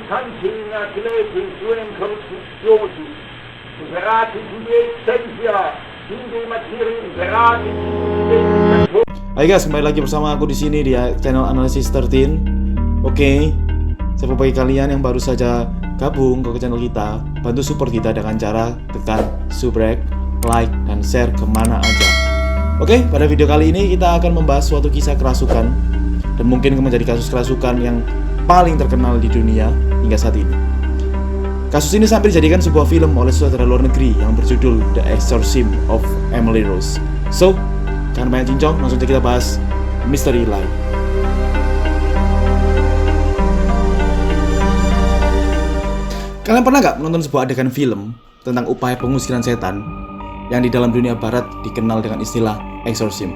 Kantina Glepi Suenkos Josus, Berati Gide Sensia, Hindi Materi Berati Gide. Hai guys, kembali lagi bersama aku di sini di channel Analysis 13. Oke, siapa bagi kalian yang baru saja gabung ke channel kita, bantu support kita dengan cara tekan subscribe, like, dan share kemana aja. Oke, pada video kali ini kita akan membahas suatu kisah kerasukan dan mungkin menjadi kasus kerasukan yang paling terkenal di dunia hingga saat ini. Kasus ini sampai dijadikan sebuah film oleh sutradara luar negeri yang berjudul The Exorcism of Emily Rose. So, jangan banyak cincong, langsung saja kita bahas Misteri Live. Kalian pernah gak menonton sebuah adegan film tentang upaya pengusiran setan yang di dalam dunia barat dikenal dengan istilah exorcism?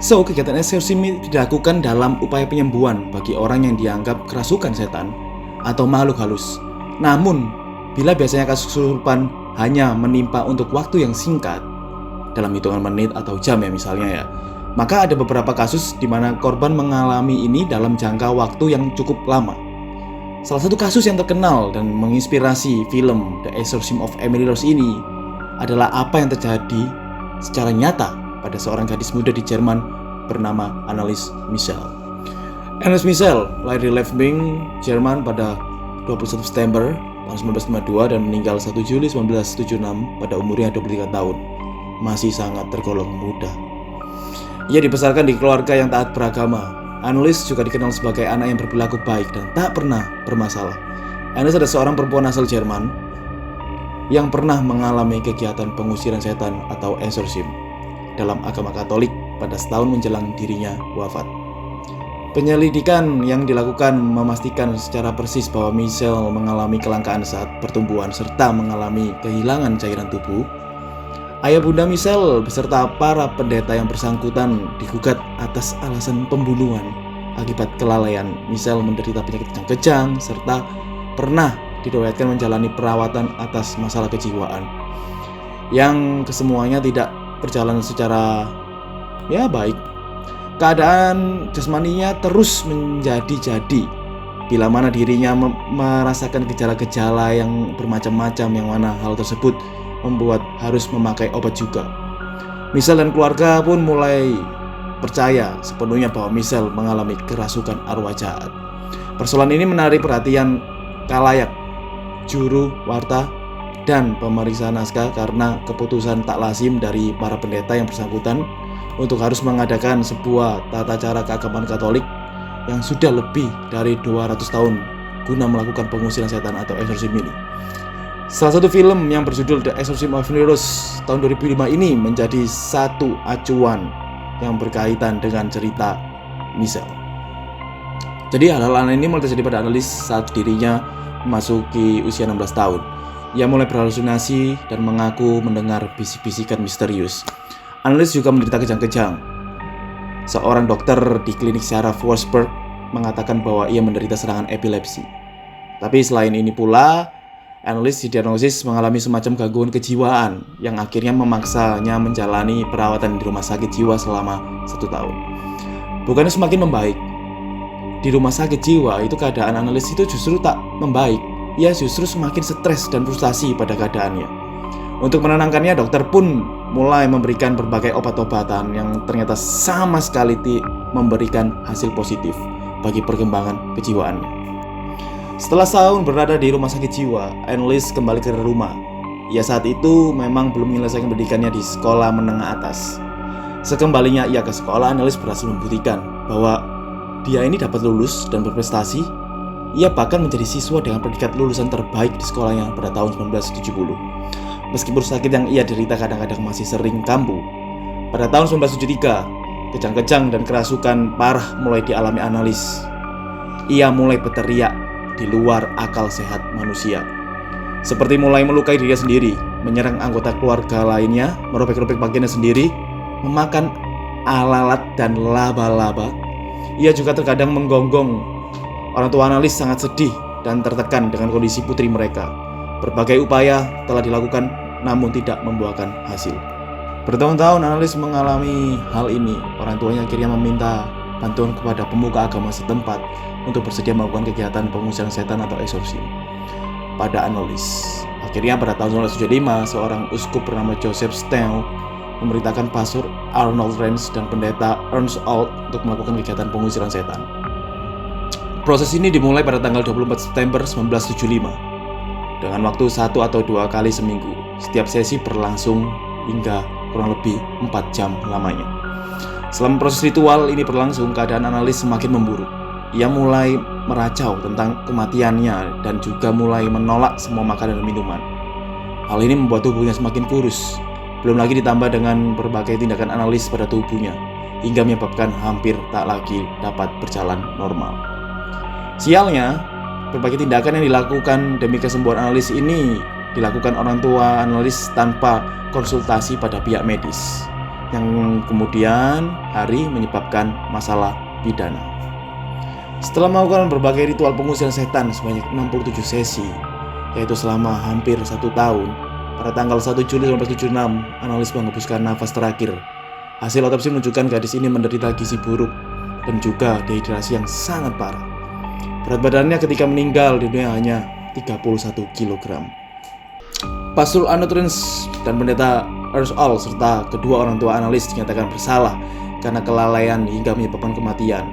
So, kegiatan exorcism ini dilakukan dalam upaya penyembuhan bagi orang yang dianggap kerasukan setan atau makhluk halus. Namun, bila biasanya kasus kesurupan hanya menimpa untuk waktu yang singkat, dalam hitungan menit atau jam ya misalnya ya, maka ada beberapa kasus di mana korban mengalami ini dalam jangka waktu yang cukup lama. Salah satu kasus yang terkenal dan menginspirasi film The Exorcism of Emily Rose ini adalah apa yang terjadi secara nyata pada seorang gadis muda di Jerman bernama Anneliese Michel. Anneliese Michel lahir di Leipzig, Jerman pada 21 September tahun 1952 dan meninggal 1 Juli 1976 pada umurnya 23 tahun. Masih sangat tergolong muda. Ia dibesarkan di keluarga yang taat beragama. Anneliese juga dikenal sebagai anak yang berperilaku baik dan tak pernah bermasalah. Anneliese adalah seorang perempuan asal Jerman yang pernah mengalami kegiatan pengusiran setan atau exorcism dalam agama Katolik pada setahun menjelang dirinya wafat. Penyelidikan yang dilakukan memastikan secara persis bahwa Michel mengalami kelangkaan saat pertumbuhan serta mengalami kehilangan cairan tubuh. Ayah bunda Michel beserta para pendeta yang bersangkutan digugat atas alasan pembunuhan. Akibat kelalaian, Michel menderita penyakit kejang-kejang serta pernah diriwayatkan menjalani perawatan atas masalah kejiwaan yang kesemuanya tidak berjalan secara baik. Keadaan jasmaninya terus menjadi-jadi bila mana dirinya merasakan gejala-gejala yang bermacam-macam, yang mana hal tersebut membuat harus memakai obat juga. Michel dan keluarga pun mulai percaya sepenuhnya bahwa Michel mengalami kerasukan arwah jahat. Persoalan ini menarik perhatian khalayak, juru warta, dan pemeriksa naskah karena keputusan tak lazim dari para pendeta yang bersangkutan untuk harus mengadakan sebuah tata cara keagamaan Katolik yang sudah lebih dari 200 tahun guna melakukan pengusiran setan atau exorcism ini. Salah satu film yang berjudul The Exorcism of Emily Rose tahun 2005 ini menjadi satu acuan yang berkaitan dengan cerita Michel. Jadi hal-hal aneh ini mulai terjadi pada Anneliese saat dirinya memasuki usia 16 tahun. Ia mulai berhalusinasi dan mengaku mendengar bisik-bisikan misterius. Anneliese juga menderita kejang-kejang. Seorang dokter di klinik Sarah Forsberg mengatakan bahwa ia menderita serangan epilepsi. Tapi selain ini pula, Anneliese didiagnosis mengalami semacam gangguan kejiwaan yang akhirnya memaksanya menjalani perawatan di rumah sakit jiwa selama 1 tahun. Bukannya semakin membaik. Di rumah sakit jiwa itu keadaan Anneliese itu justru tak membaik. Ia justru semakin stres dan frustasi pada keadaannya. Untuk menenangkannya, dokter pun mulai memberikan berbagai obat-obatan yang ternyata sama sekali memberikan hasil positif bagi perkembangan kejiwaannya. Setelah setahun berada di rumah sakit jiwa, Anneliese kembali ke rumah. Ia saat itu memang belum menyelesaikan pendidikannya di sekolah menengah atas. Sekembalinya ia ke sekolah, Anneliese berhasil membuktikan bahwa dia ini dapat lulus dan berprestasi. Ia bahkan menjadi siswa dengan predikat lulusan terbaik di sekolahnya pada tahun 1970. Meskipun sakit yang ia derita kadang-kadang masih sering kambuh. Pada tahun 1973, kejang-kejang dan kerasukan parah mulai dialami Anneliese. Ia mulai berteriak di luar akal sehat manusia. Seperti mulai melukai dirinya sendiri, menyerang anggota keluarga lainnya, merobek-robek bagiannya sendiri, memakan lalat dan laba-laba. Ia juga terkadang menggonggong. Orang tua Anneliese sangat sedih dan tertekan dengan kondisi putri mereka. Berbagai upaya telah dilakukan namun tidak membuahkan hasil. Bertahun-tahun Anneliese mengalami hal ini. Orang tuanya akhirnya meminta bantuan kepada pemuka agama setempat untuk bersedia melakukan kegiatan pengusiran setan atau eksorsim pada Annelies. Akhirnya pada tahun 1975, seorang uskup bernama Joseph Steele memerintahkan Pastor Arnold Renz dan pendeta Ernst Alt untuk melakukan kegiatan pengusiran setan. Proses ini dimulai pada tanggal 24 September 1975 dengan waktu 1 atau 2 kali seminggu. Setiap sesi berlangsung hingga kurang lebih 4 jam lamanya. Selama proses ritual ini berlangsung, keadaan Annelies semakin memburuk. Ia mulai meracau tentang kematiannya dan juga mulai menolak semua makanan dan minuman. Hal ini membuat tubuhnya semakin kurus. Belum lagi ditambah dengan berbagai tindakan Annelies pada tubuhnya, hingga menyebabkan hampir tak lagi dapat berjalan normal. Sialnya, berbagai tindakan yang dilakukan demi kesembuhan Annelies ini dilakukan orang tua Annelies tanpa konsultasi pada pihak medis, yang kemudian hari menyebabkan masalah pidana. Setelah melakukan berbagai ritual pengusiran setan sebanyak 67 sesi, yaitu selama hampir 1 tahun, pada tanggal 1 Juli 1976, Annelies menghembuskan nafas terakhir. Hasil otopsi menunjukkan gadis ini menderita gizi buruk dan juga dehidrasi yang sangat parah. Berat badannya ketika meninggal dunia hanya 31 kg. Pastor Arnold Renz dan pendeta Ernst Alt serta kedua orang tua Annelies dinyatakan bersalah karena kelalaian hingga menyebabkan kematian.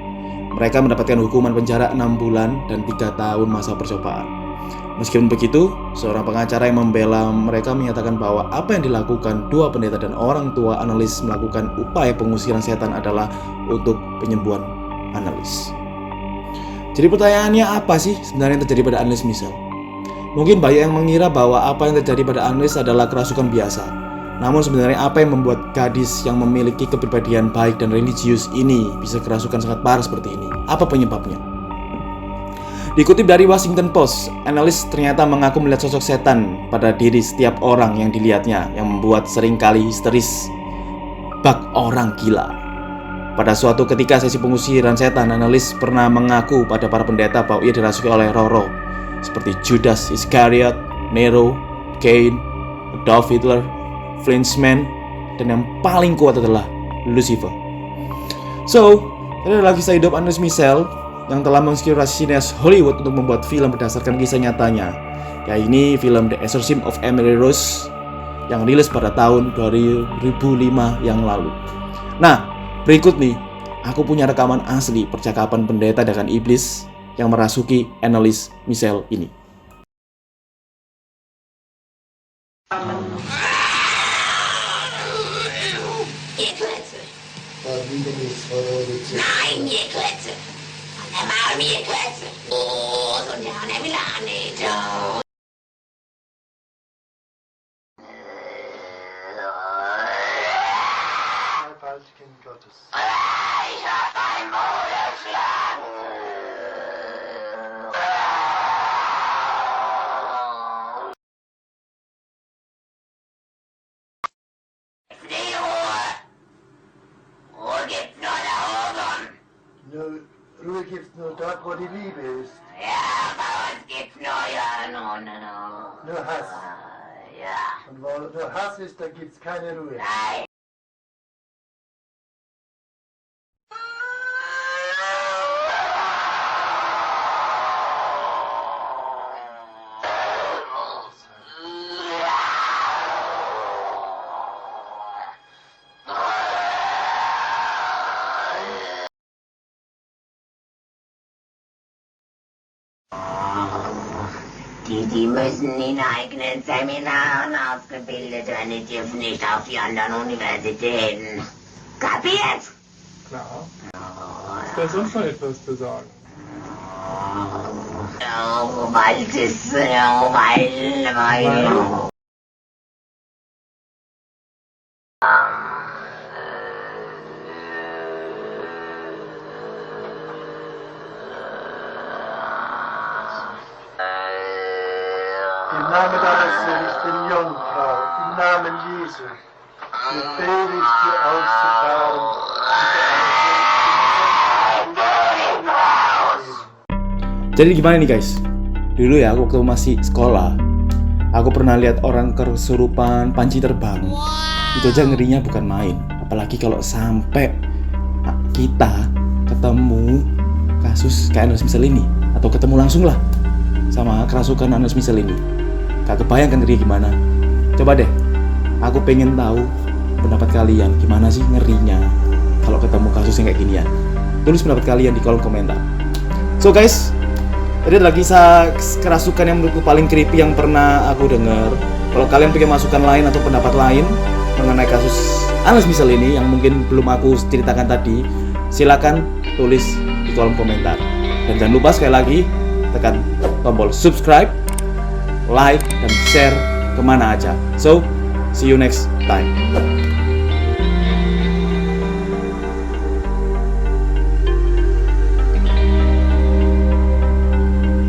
Mereka mendapatkan hukuman penjara 6 bulan dan 3 tahun masa percobaan. Meskipun begitu, seorang pengacara yang membela mereka menyatakan bahwa apa yang dilakukan dua pendeta dan orang tua Annelies melakukan upaya pengusiran setan adalah untuk penyembuhan Annelies. Jadi pertanyaannya, apa sih sebenarnya yang terjadi pada Annelies Michel? Mungkin banyak yang mengira bahwa apa yang terjadi pada Annelies adalah kerasukan biasa. Namun sebenarnya apa yang membuat gadis yang memiliki kepribadian baik dan religius ini bisa kerasukan sangat parah seperti ini? Apa penyebabnya? Dikutip dari Washington Post, Annelies ternyata mengaku melihat sosok setan pada diri setiap orang yang dilihatnya, yang membuat seringkali histeris, bak orang gila. Pada suatu ketika sesi pengusiran setan, Annelies pernah mengaku pada para pendeta bahwa ia dirasuki oleh roh-roh seperti Judas Iscariot, Nero, Cain, Adolf Hitler, Flinchman, dan yang paling kuat adalah Lucifer. So, ini adalah kisah hidup Annelies Michel yang telah menginspirasi sinias Hollywood untuk membuat film berdasarkan kisah nyatanya, yaitu film The Exorcism of Emily Rose yang rilis pada tahun 2005 yang lalu. Nah, berikut nih, aku punya rekaman asli percakapan pendeta dengan iblis yang merasuki Annelies Michel ini. Nein, mir Klötze. Und er mal mir Klötze. Oh, so der hat er wieder nicht. Als Kind Gottes. Ich hab dein Maul erschlagen. Die Ruhe. Ruhe gibt's nur da oben. Ruhe gibt's nur dort, wo die Liebe ist. Ja, bei uns gibt's nur Nur Hass. Ja. Und wo nur Hass ist, da gibt's keine Ruhe. Nein. Die müssen in eigenen Seminaren ausgebildet werden, die dürfen nicht auf die anderen Universitäten. Kapiert? Klar. Ist da sonst noch etwas zu sagen? Oh, bald ist weil. Im Namen deines Sohnes, den Jungfrau, im Namen Jesu, befehle ich dir auszufahren. Jadi gimana nih guys? Dulu ya waktu masih sekolah, aku pernah lihat orang kesurupan panci terbang. Itu aja ngerinya bukan main. Apalagi kalau sampai kita ketemu kasus kayak Anais Mishel ini, atau ketemu langsung lah sama kerasukan Anais Mishel ini. Gak kebayang kan ngeri gimana. Coba deh, aku pengen tahu pendapat kalian, gimana sih ngerinya kalau ketemu kasus yang kayak ginian. Tulis pendapat kalian di kolom komentar. So guys, tadi adalah kisah kerasukan yang menurutku paling creepy yang pernah aku dengar. Kalau kalian punya masukan lain atau pendapat lain mengenai kasus Anais Mishel ini yang mungkin belum aku ceritakan tadi, silakan tulis di kolom komentar. Dan jangan lupa sekali lagi tekan tombol subscribe, like, dan share kemana aja. So, see you next time.